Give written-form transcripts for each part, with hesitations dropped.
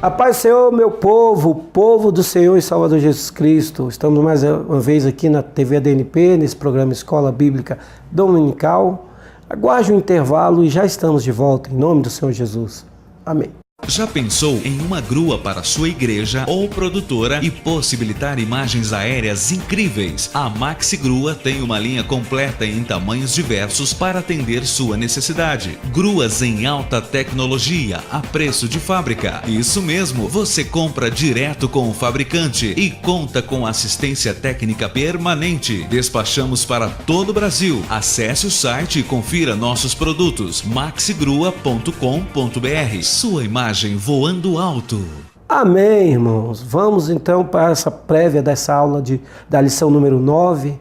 A paz do Senhor, meu povo, povo do Senhor e Salvador Jesus Cristo. Estamos mais uma vez aqui na TV ADNP, nesse programa Escola Bíblica Dominical. Aguarde um intervalo e já estamos de volta, em nome do Senhor Jesus. Amém. Já pensou em uma grua para sua igreja ou produtora e possibilitar imagens aéreas incríveis? A Maxi Grua tem uma linha completa em tamanhos diversos para atender sua necessidade. Gruas em alta tecnologia, a preço de fábrica. Isso mesmo, você compra direto com o fabricante e conta com assistência técnica permanente. Despachamos para todo o Brasil. Acesse o site e confira nossos produtos maxigrua.com.br. Sua imagem voando alto. Amém, irmãos. Vamos então para essa prévia dessa aula da lição número 9,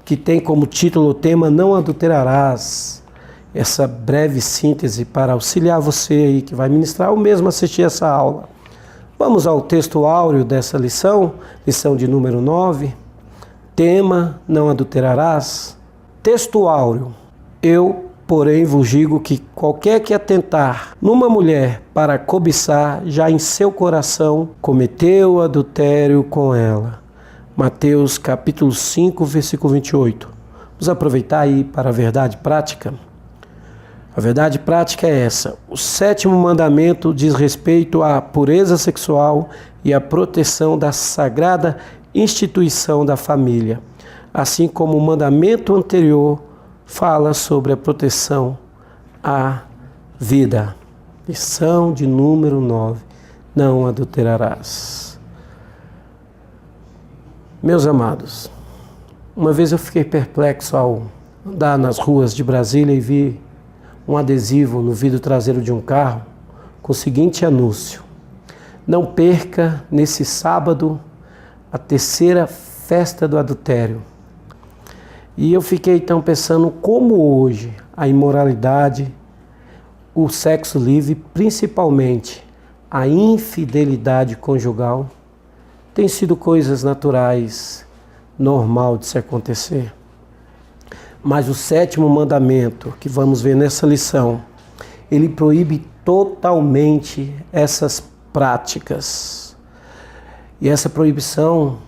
que tem como título o tema Não Adulterarás. Essa breve síntese para auxiliar você aí que vai ministrar ou mesmo assistir essa aula. Vamos ao texto áureo dessa lição de número 9. Tema Não Adulterarás. Texto áureo. Porém, vos digo que qualquer que atentar numa mulher para cobiçar, já em seu coração cometeu adultério com ela. Mateus capítulo 5, versículo 28. Vamos aproveitar aí para a verdade prática. A verdade prática é essa. O 7º mandamento diz respeito à pureza sexual e à proteção da sagrada instituição da família, assim como o mandamento anterior fala sobre a proteção à vida. Lição de número 9. Não adulterarás. Meus amados, uma vez eu fiquei perplexo ao andar nas ruas de Brasília e vi um adesivo no vidro traseiro de um carro com o seguinte anúncio: não perca nesse sábado a 3ª festa do adultério. E eu fiquei então pensando como hoje a imoralidade, o sexo livre, principalmente a infidelidade conjugal, tem sido coisas naturais, normal de se acontecer. Mas o 7º mandamento, que vamos ver nessa lição, ele proíbe totalmente essas práticas. E essa proibição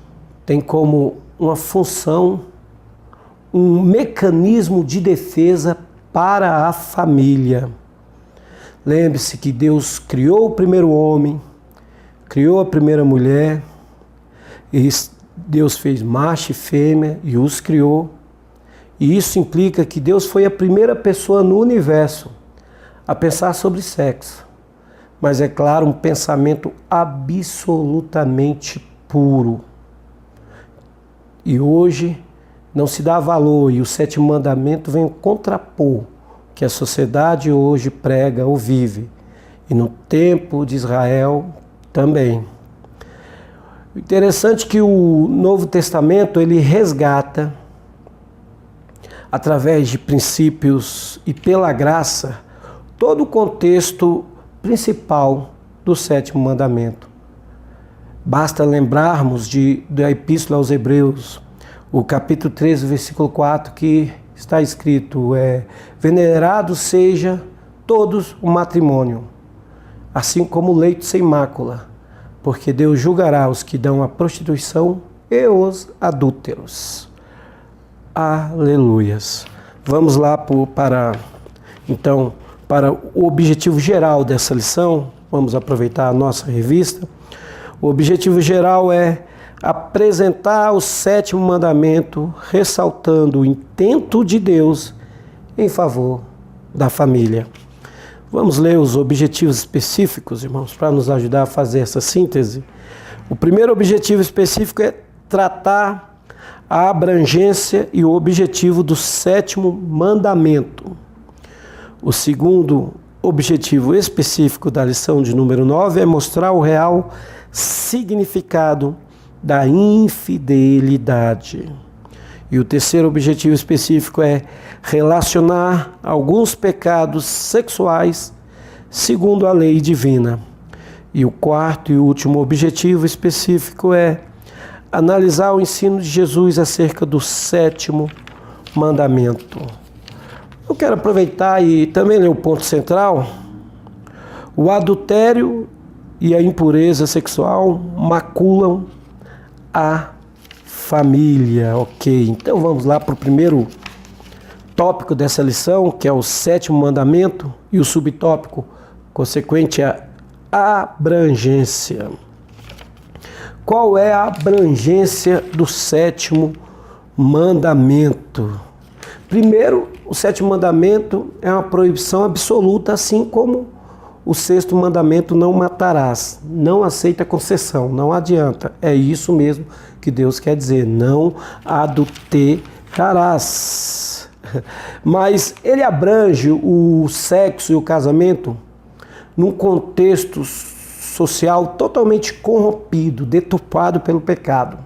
tem como uma função um mecanismo de defesa para a família. Lembre-se que Deus criou o primeiro homem, criou a primeira mulher, e Deus fez macho e fêmea e os criou. E isso implica que Deus foi a primeira pessoa no universo a pensar sobre sexo. Mas é claro, um pensamento absolutamente puro. E hoje não se dá valor, e o 7º mandamento vem contrapor o que a sociedade hoje prega ou vive, e no tempo de Israel também. O interessante é que o Novo Testamento ele resgata, através de princípios e pela graça, todo o contexto principal do 7º mandamento. Basta lembrarmos da Epístola aos Hebreus, o capítulo 13, versículo 4, que está escrito, venerado seja todos o matrimônio, assim como o leito sem mácula, porque Deus julgará os que dão a prostituição e os adúlteros. Aleluias. Vamos lá para o objetivo geral dessa lição. Vamos aproveitar a nossa revista. O objetivo geral é apresentar o 7º mandamento, ressaltando o intento de Deus em favor da família. Vamos ler os objetivos específicos, irmãos, para nos ajudar a fazer essa síntese. O primeiro objetivo específico é tratar a abrangência e o objetivo do 7º mandamento. O segundo objetivo específico da lição de número 9 é mostrar o real significado da infidelidade. E o terceiro objetivo específico é relacionar alguns pecados sexuais segundo a lei divina. E o quarto e último objetivo específico é analisar o ensino de Jesus acerca do 7º mandamento. Eu quero aproveitar e também ler o ponto central. O adultério e a impureza sexual maculam a família. Ok, então vamos lá para o primeiro tópico dessa lição, que é o 7º mandamento, e o subtópico consequente é a abrangência. Qual é a abrangência do 7º mandamento? Primeiro, o 7º mandamento é uma proibição absoluta, assim como o 6º mandamento, não matarás. Não aceita concessão, não adianta. É isso mesmo que Deus quer dizer, não adulterarás. Mas ele abrange o sexo e o casamento num contexto social totalmente corrompido, deturpado pelo pecado.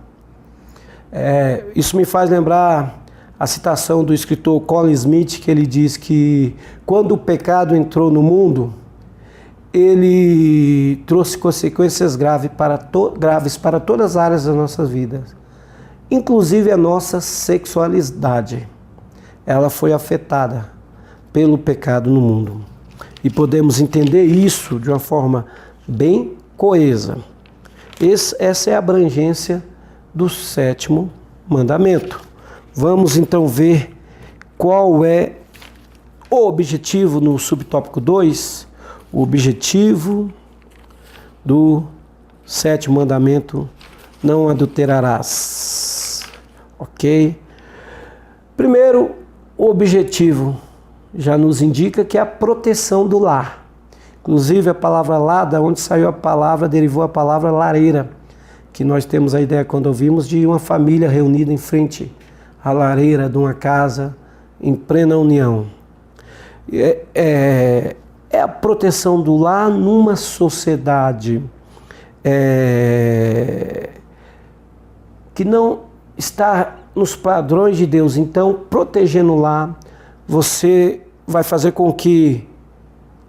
Isso me faz lembrar a citação do escritor Colin Smith, que ele diz que quando o pecado entrou no mundo, ele trouxe consequências graves para todas as áreas das nossas vidas, inclusive a nossa sexualidade. Ela foi afetada pelo pecado no mundo. E podemos entender isso de uma forma bem coesa. Essa é a abrangência do 7º mandamento. Vamos então ver qual é o objetivo no subtópico 2. O objetivo do 7º mandamento: não adulterarás. Ok? Primeiro, o objetivo já nos indica que é a proteção do lar. Inclusive a palavra lar, da onde saiu a palavra, derivou a palavra lareira, que nós temos a ideia quando ouvimos de uma família reunida em frente à lareira de uma casa em plena união. É a proteção do lar numa sociedade que não está nos padrões de Deus. Então, protegendo o lar, você vai fazer com que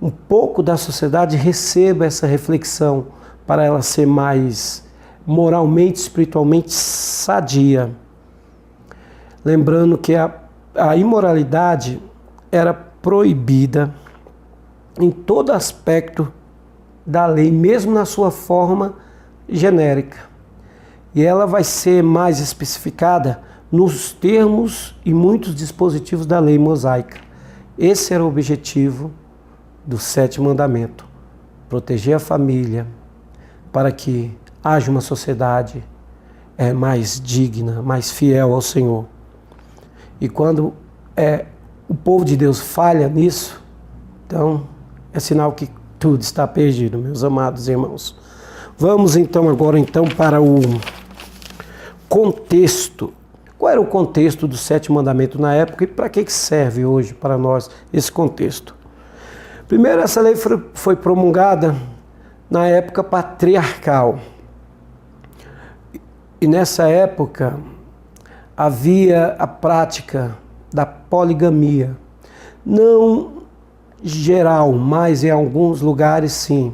um pouco da sociedade receba essa reflexão para ela ser mais moralmente, espiritualmente sadia. Lembrando que a imoralidade era proibida em todo aspecto da lei, mesmo na sua forma genérica. E ela vai ser mais especificada nos termos e muitos dispositivos da lei mosaica. Esse era o objetivo do 7º mandamento: proteger a família para que haja uma sociedade mais digna, mais fiel ao Senhor. E quando o povo de Deus falha nisso, então é sinal que tudo está perdido, meus amados irmãos. Vamos então agora para o contexto. Qual era o contexto do 7º mandamento na época e para que serve hoje para nós esse contexto? Primeiro, essa lei foi promulgada na época patriarcal. E nessa época havia a prática da poligamia. Não geral, mas em alguns lugares sim.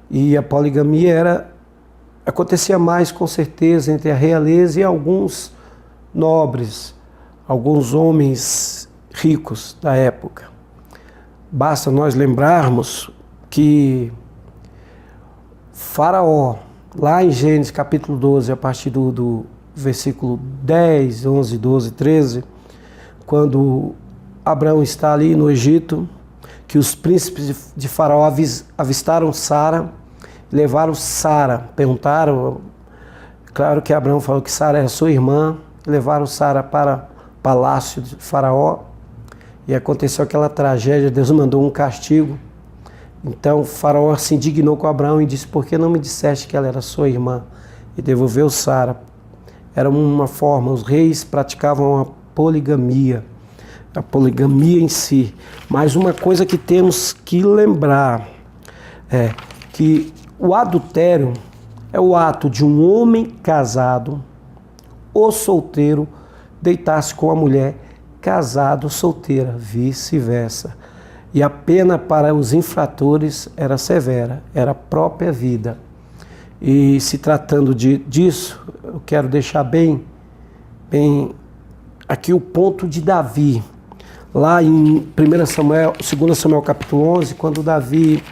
E a poligamia acontecia mais com certeza entre a realeza e alguns nobres, alguns homens ricos da época. Basta nós lembrarmos que Faraó, lá em Gênesis capítulo 12, a partir do versículo 10, 11, 12, 13, quando Abraão está ali no Egito, que os príncipes de Faraó avistaram Sara, levaram Sara, perguntaram, claro que Abraão falou que Sara era sua irmã, levaram Sara para o palácio de Faraó, e aconteceu aquela tragédia, Deus mandou um castigo. Então Faraó se indignou com Abraão e disse: por que não me disseste que ela era sua irmã? E devolveu Sara. Era uma forma, os reis praticavam a poligamia em si. Mas uma coisa que temos que lembrar é que o adultério é o ato de um homem casado ou solteiro deitar-se com a mulher casada ou solteira, vice-versa. E a pena para os infratores era severa, era a própria vida. E se tratando disso, eu quero deixar bem aqui o ponto de Davi. Lá em 2 Samuel capítulo 11, quando Davi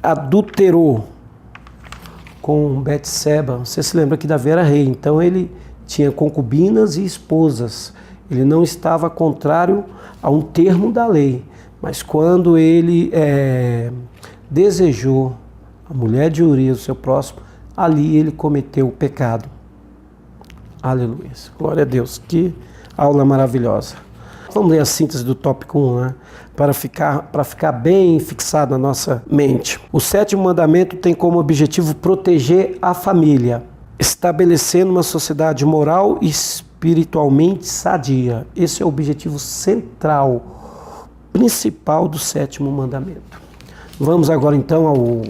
adulterou com Betseba. Você se lembra que Davi era rei, então ele tinha concubinas e esposas. Ele não estava contrário a um termo da lei, mas quando ele desejou a mulher de Urias, o seu próximo, ali ele cometeu o pecado. Aleluia. Glória a Deus. Que aula maravilhosa. Vamos ler a síntese do tópico 1, né? Para ficar bem fixado na nossa mente. O 7º mandamento tem como objetivo proteger a família, estabelecendo uma sociedade moral e espiritualmente sadia. Esse é o objetivo central, principal do 7º mandamento. Vamos agora então ao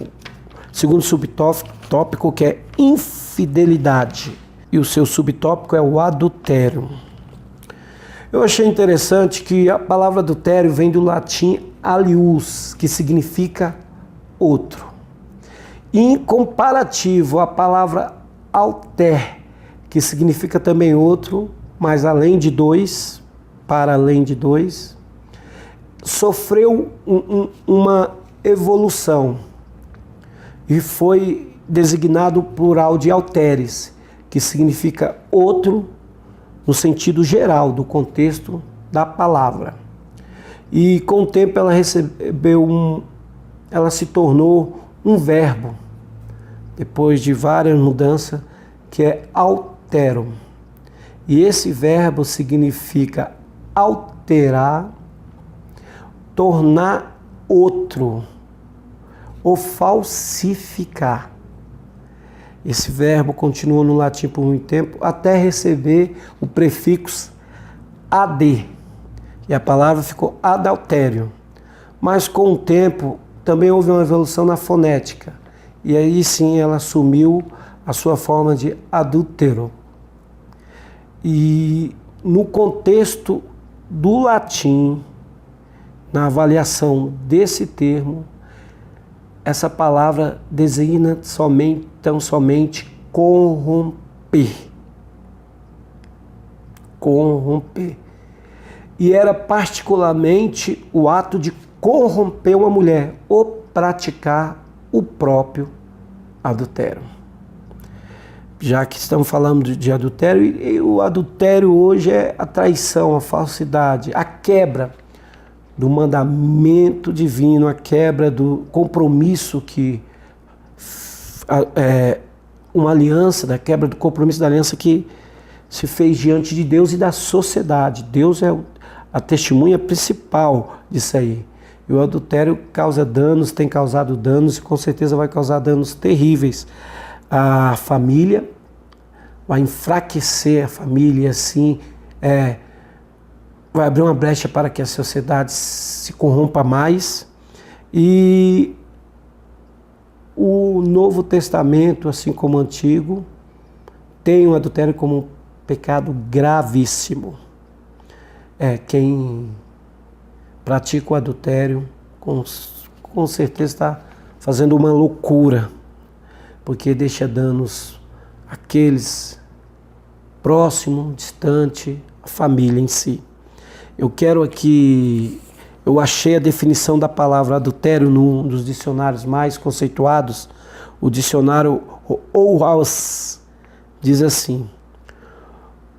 segundo subtópico, que é infidelidade. E o seu subtópico é o adultério. Eu achei interessante que a palavra adultério vem do latim alius, que significa outro. E em comparativo, a palavra alter, que significa também outro, mas além de dois, para além de dois, sofreu uma evolução e foi designado o plural de alteres, que significa outro, no sentido geral do contexto da palavra. E com o tempo ela se tornou um verbo, depois de várias mudanças, que é altero. E esse verbo significa alterar, tornar outro, ou falsificar. Esse verbo continua no latim por muito tempo, até receber o prefixo ad, e a palavra ficou adultério. Mas com o tempo também houve uma evolução na fonética, e aí sim ela assumiu a sua forma de adúltero. E no contexto do latim, na avaliação desse termo, essa palavra designa tão somente corromper. Corromper. E era particularmente o ato de corromper uma mulher ou praticar o próprio adultério. Já que estamos falando de adultério, e o adultério hoje é a traição, a falsidade, a quebra do mandamento divino, a quebra do compromisso uma aliança, da quebra do compromisso da aliança que se fez diante de Deus e da sociedade. Deus é a testemunha principal disso aí. E o adultério causa danos, tem causado danos e com certeza vai causar danos terríveis à família, vai enfraquecer a família e assim vai abrir uma brecha para que a sociedade se corrompa mais. E o Novo Testamento, assim como o Antigo, tem o adultério como um pecado gravíssimo. Quem pratica o adultério com certeza está fazendo uma loucura, porque deixa danos àqueles próximos, distante, a família em si. Eu achei a definição da palavra adultério num dos dicionários mais conceituados, o dicionário Ouhaus diz assim: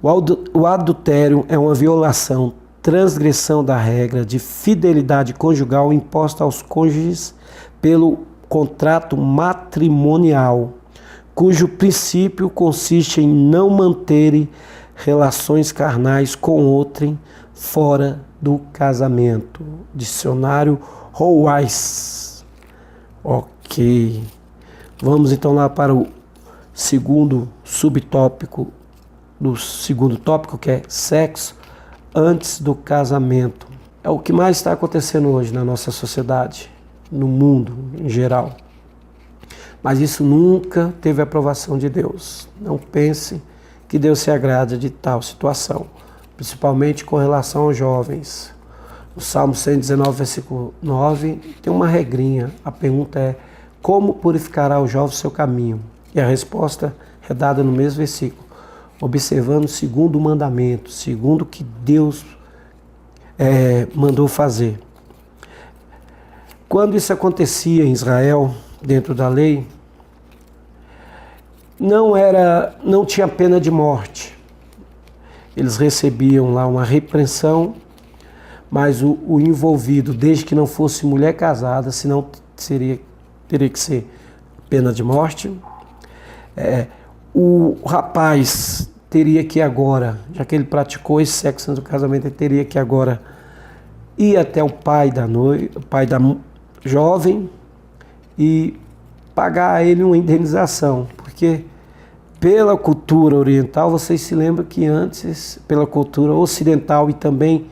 o adultério é uma violação, transgressão da regra de fidelidade conjugal imposta aos cônjuges pelo contrato matrimonial, cujo princípio consiste em não manterem relações carnais com outrem fora do casamento. Dicionário Howais. Ok. Vamos então lá para o segundo subtópico do segundo tópico, que é sexo antes do casamento. É o que mais está acontecendo hoje na nossa sociedade, no mundo em geral. Mas isso nunca teve aprovação de Deus. Não pense que Deus se agrada de tal situação, principalmente com relação aos jovens. No Salmo 119, versículo 9, tem uma regrinha. A pergunta é: como purificará o jovem seu caminho? E a resposta é dada no mesmo versículo: observando segundo o mandamento, segundo o que Deus mandou fazer. Quando isso acontecia em Israel, dentro da lei, não tinha pena de morte. Eles recebiam lá uma repreensão, mas o envolvido, desde que não fosse mulher casada, senão teria que ser pena de morte. O rapaz teria que agora, já que ele praticou esse sexo antes do casamento, ele teria que agora ir até o pai da jovem e pagar a ele uma indenização, porque pela cultura oriental, vocês se lembram que antes, pela cultura ocidental e também,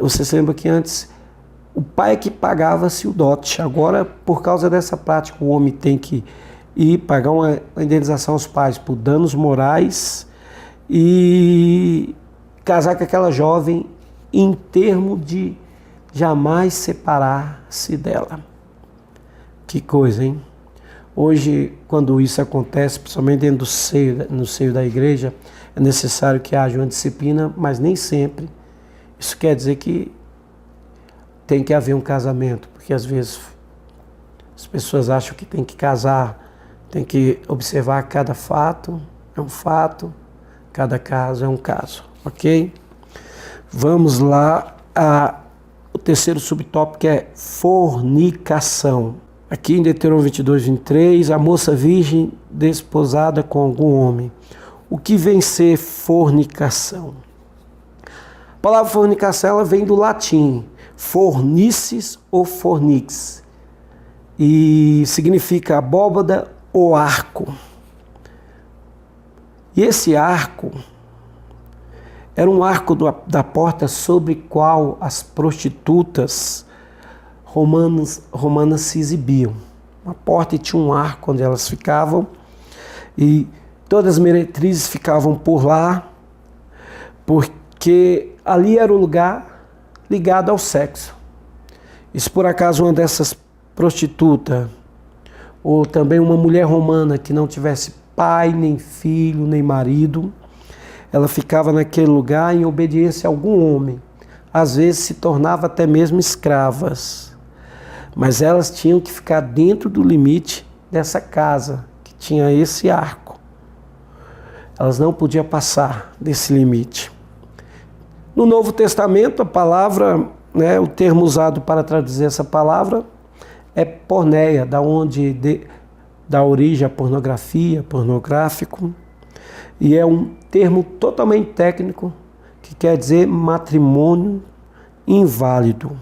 você se lembra que antes o pai é que pagava-se o dote. Agora, por causa dessa prática, o homem tem que ir pagar uma indenização aos pais por danos morais e casar com aquela jovem em termo de jamais separar-se dela. Que coisa, hein? Hoje, quando isso acontece, principalmente dentro no seio da igreja, é necessário que haja uma disciplina, mas nem sempre. Isso quer dizer que tem que haver um casamento, porque às vezes as pessoas acham que tem que casar, tem que observar cada fato, é um fato, cada caso é um caso, ok? Vamos lá, o terceiro subtópico é fornicação. Aqui em Deuteronômio 22, 23, a moça virgem desposada com algum homem. O que vem ser fornicação? A palavra fornicação ela vem do latim, fornicis ou fornix, e significa abóbada ou arco. E esse arco era um arco da porta sobre qual as prostitutas romanas se exibiam. Uma porta e tinha um arco onde elas ficavam, e todas as meretrizes ficavam por lá, porque ali era o lugar ligado ao sexo. E se por acaso uma dessas prostitutas, ou também uma mulher romana que não tivesse pai, nem filho, nem marido, ela ficava naquele lugar em obediência a algum homem. Às vezes se tornava até mesmo escravas. Mas elas tinham que ficar dentro do limite dessa casa, que tinha esse arco. Elas não podiam passar desse limite. No Novo Testamento, a palavra, o termo usado para traduzir essa palavra é porneia, da origem a pornografia, pornográfico, e é um termo totalmente técnico que quer dizer matrimônio inválido.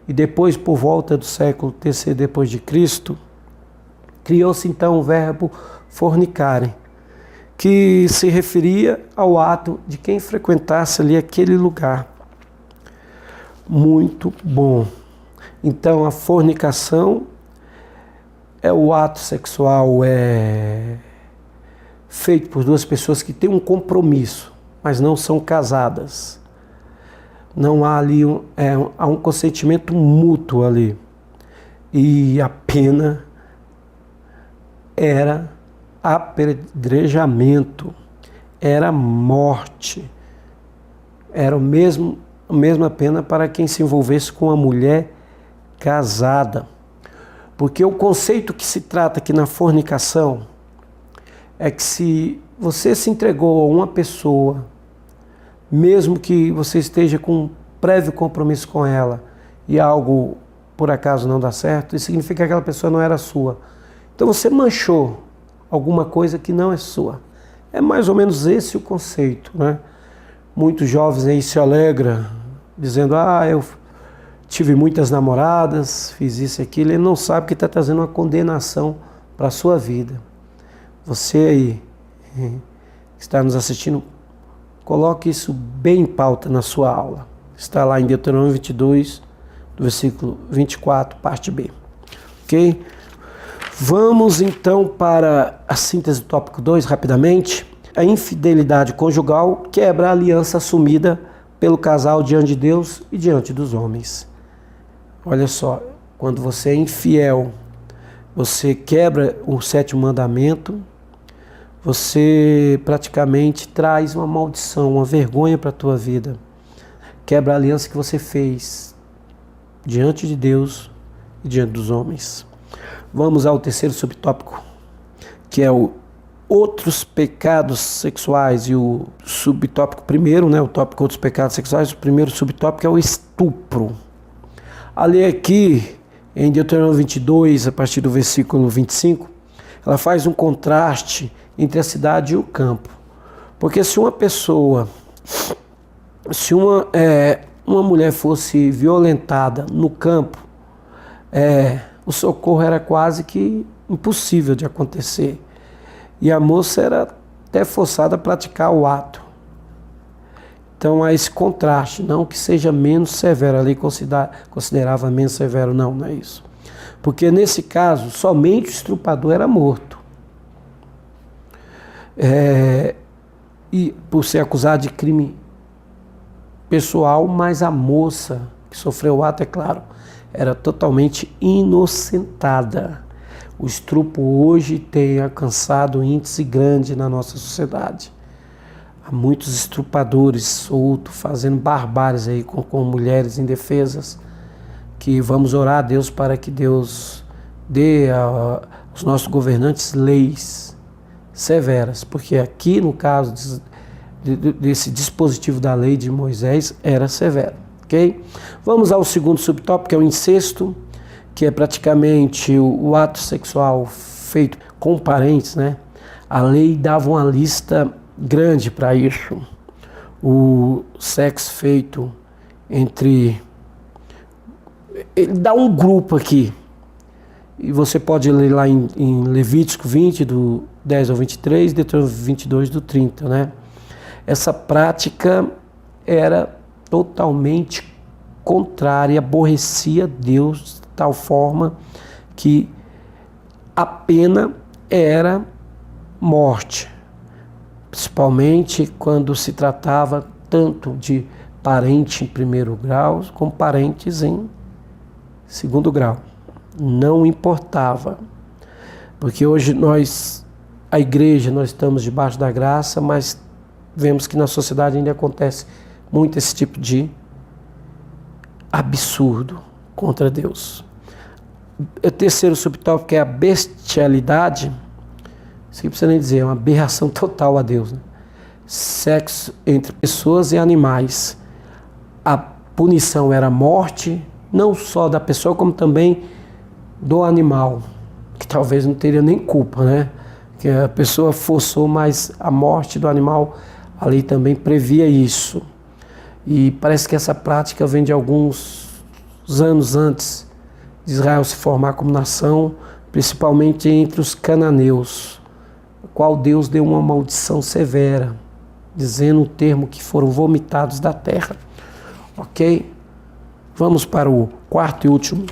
E depois, por volta do século III depois de Cristo, criou-se então o verbo fornicarem, que se referia ao ato de quem frequentasse ali aquele lugar. Muito bom. Então, a fornicação é o ato sexual feito por duas pessoas que têm um compromisso, mas não são casadas. Não há ali há um consentimento mútuo ali. E a pena era apedrejamento, era morte. Era a mesma pena para quem se envolvesse com uma mulher casada. Porque o conceito que se trata aqui na fornicação é que se você se entregou a uma pessoa, mesmo que você esteja com um prévio compromisso com ela e algo por acaso não dá certo, isso significa que aquela pessoa não era sua. Então você manchou alguma coisa que não é sua. É mais ou menos esse o conceito, né? Muitos jovens aí se alegram dizendo, eu tive muitas namoradas, fiz isso e aquilo. Ele não sabe que está trazendo uma condenação para a sua vida. Você aí que está nos assistindo, coloque isso bem em pauta na sua aula. Está lá em Deuteronômio 22, do versículo 24, parte B. Ok? Vamos então para a síntese do tópico 2, rapidamente. A infidelidade conjugal quebra a aliança assumida pelo casal diante de Deus e diante dos homens. Olha só, quando você é infiel, você quebra o 7º mandamento, você praticamente traz uma maldição, uma vergonha para a tua vida. Quebra a aliança que você fez diante de Deus e diante dos homens. Vamos ao terceiro subtópico que é o outros pecados sexuais, e o subtópico primeiro, né, o tópico outros pecados sexuais, o primeiro subtópico é o estupro. A lei aqui, em Deuteronômio 22, a partir do versículo 25, ela faz um contraste entre a cidade e o campo. Porque se uma pessoa, se uma mulher fosse violentada no campo, o socorro era quase que impossível de acontecer. E a moça era até forçada a praticar o ato. Então há esse contraste, não que seja menos severo, a lei considerava menos severo, não é isso. Porque nesse caso, somente o estuprador era morto. E por ser acusado de crime pessoal, mas a moça que sofreu o ato, é claro, era totalmente inocentada. O estupro hoje tem alcançado um índice grande na nossa sociedade. Há muitos estupradores soltos, fazendo barbáries aí com mulheres indefesas, que vamos orar a Deus para que Deus dê aos nossos governantes leis severas, porque aqui no caso desse dispositivo da lei de Moisés era severo, ok? Vamos ao segundo subtópico, que é o incesto, que é praticamente o ato sexual feito com parentes, né? A lei dava uma lista grande para isso. O sexo feito entre... Ele dá um grupo aqui, e você pode ler lá em Levítico 20, do 10 ao 23, Deuteronômio 22, do 30, né? Essa prática era totalmente contrária, aborrecia Deus de tal forma que a pena era morte, principalmente quando se tratava tanto de parente em primeiro grau como parentes em segundo grau. Não importava, porque hoje a igreja, nós estamos debaixo da graça, mas vemos que na sociedade ainda acontece muito esse tipo de absurdo contra Deus. O terceiro subtópico é a bestialidade. Isso aqui não precisa nem dizer, é uma aberração total a Deus, né? Sexo entre pessoas e animais. A punição era a morte, não só da pessoa, como também do animal, que talvez não teria nem culpa, né? Que a pessoa forçou, mas a morte do animal, a lei também previa isso. E parece que essa prática vem de alguns anos antes de Israel se formar como nação, principalmente entre os cananeus, o qual Deus deu uma maldição severa, dizendo o termo que foram vomitados da terra. Ok? Vamos para o quarto e último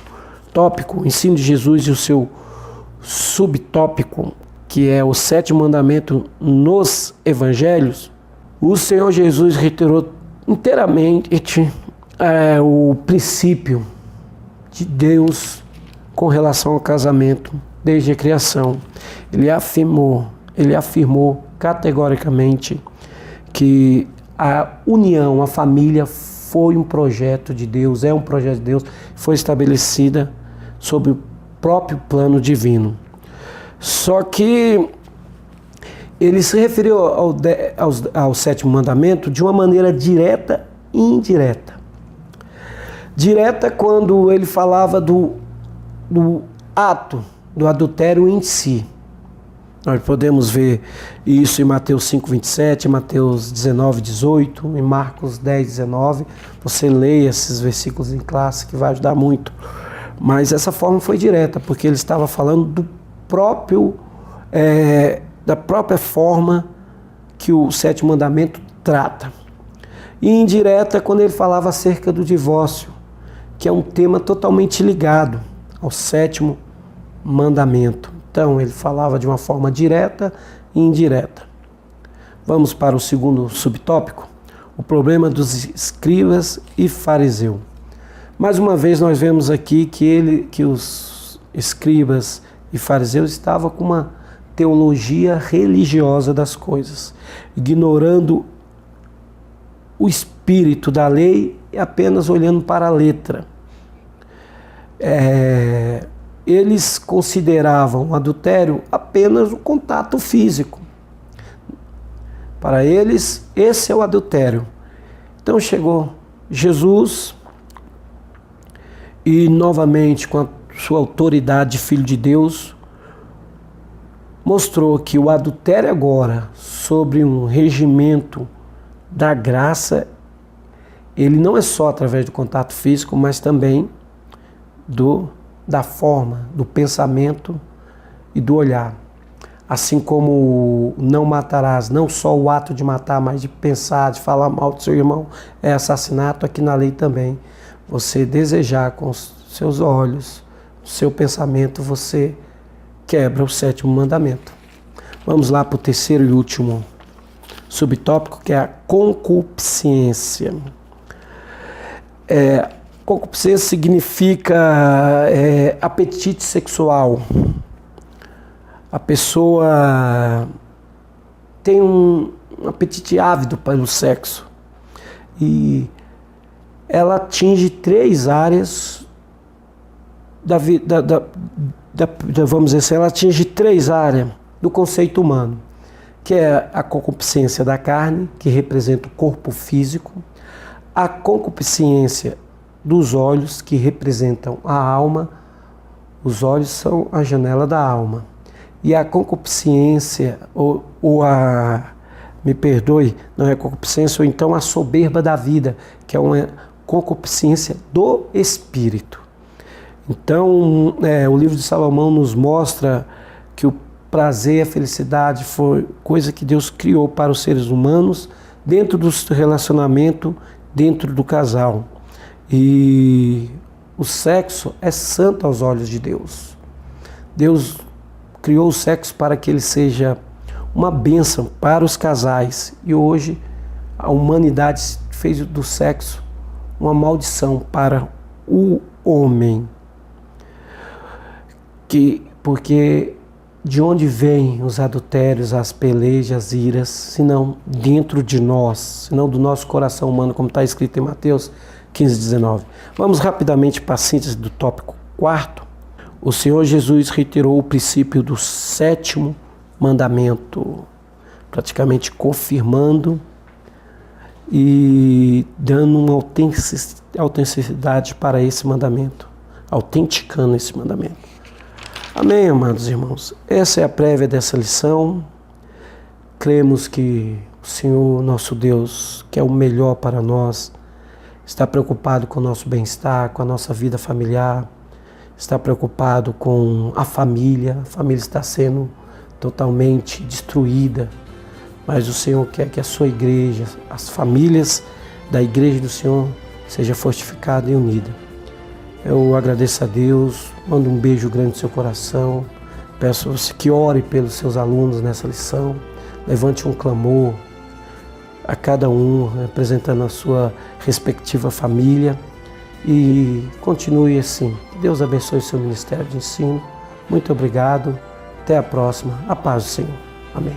tópico, o ensino de Jesus e o seu subtópico, que é o sétimo mandamento nos evangelhos. O Senhor Jesus reiterou inteiramente o princípio de Deus com relação ao casamento desde a criação. Ele afirmou categoricamente que a união, a família foi um projeto de Deus, é um projeto de Deus, foi estabelecida sob o próprio plano divino. Só que ele se referiu ao sétimo mandamento de uma maneira direta e indireta. Direta quando ele falava do ato, do adultério em si. Nós podemos ver isso em Mateus 5:27, Mateus 19:18, em Marcos 10:19. Você leia esses versículos em classe que vai ajudar muito. Mas essa forma foi direta, porque ele estava falando da própria forma que o sétimo mandamento trata. E indireta quando ele falava acerca do divórcio, que é um tema totalmente ligado ao sétimo mandamento. Então ele falava de uma forma direta e indireta. Vamos para o segundo subtópico, o problema dos escribas e fariseus. Mais uma vez nós vemos aqui que os escribas e fariseus estavam com uma teologia religiosa das coisas, ignorando o espírito da lei e apenas olhando para a letra. eles consideravam adultério apenas o contato físico. Para eles, esse é o adultério. Então chegou Jesus e novamente, com a sua autoridade de Filho de Deus, mostrou que o adultério agora, sobre um regimento da graça, ele não é só através do contato físico, mas também da forma, do pensamento e do olhar. Assim como não matarás, não só o ato de matar, mas de pensar, de falar mal do seu irmão é assassinato, aqui na lei também. Você desejar com os seus olhos, o seu pensamento, você quebra o 7º mandamento. Vamos lá para o 3º e último subtópico, que é a concupiscência. Concupiscência significa apetite sexual. A pessoa tem um apetite ávido para o sexo e ela atinge 3 áreas da vida, vamos dizer assim, ela atinge 3 áreas do conceito humano, que é a concupiscência da carne, que representa o corpo físico, a concupiscência dos olhos, que representam a alma. Os olhos são a janela da alma. E a concupiscência, me perdoe, não é concupiscência, ou então a soberba da vida, que é uma concupiscência do espírito. Então, o livro de Salomão nos mostra que o prazer e a felicidade foi coisa que Deus criou para os seres humanos, dentro do relacionamento, dentro do casal. E o sexo é santo aos olhos de Deus. Deus criou o sexo para que ele seja uma bênção para os casais. E hoje a humanidade fez do sexo uma maldição para o homem. Porque de onde vêm os adultérios, as pelejas, as iras, senão dentro de nós, senão do nosso coração humano, como está escrito em Mateus 15:19. Vamos rapidamente para a síntese do tópico 4. O Senhor Jesus reiterou o princípio do 7º mandamento, praticamente confirmando e dando uma autenticidade para esse mandamento, autenticando esse mandamento. Amém, amados irmãos? Essa é a prévia dessa lição. Cremos que o Senhor, nosso Deus, que é o melhor para nós, está preocupado com o nosso bem-estar, com a nossa vida familiar, está preocupado com a família está sendo totalmente destruída, mas o Senhor quer que a sua igreja, as famílias da igreja do Senhor, seja fortificada e unida. Eu agradeço a Deus, mando um beijo grande no seu coração, peço a você que ore pelos seus alunos nessa lição, levante um clamor a cada um, representando a sua respectiva família, e continue assim. Deus abençoe o seu ministério de ensino. Muito obrigado. Até a próxima. A paz do Senhor. Amém.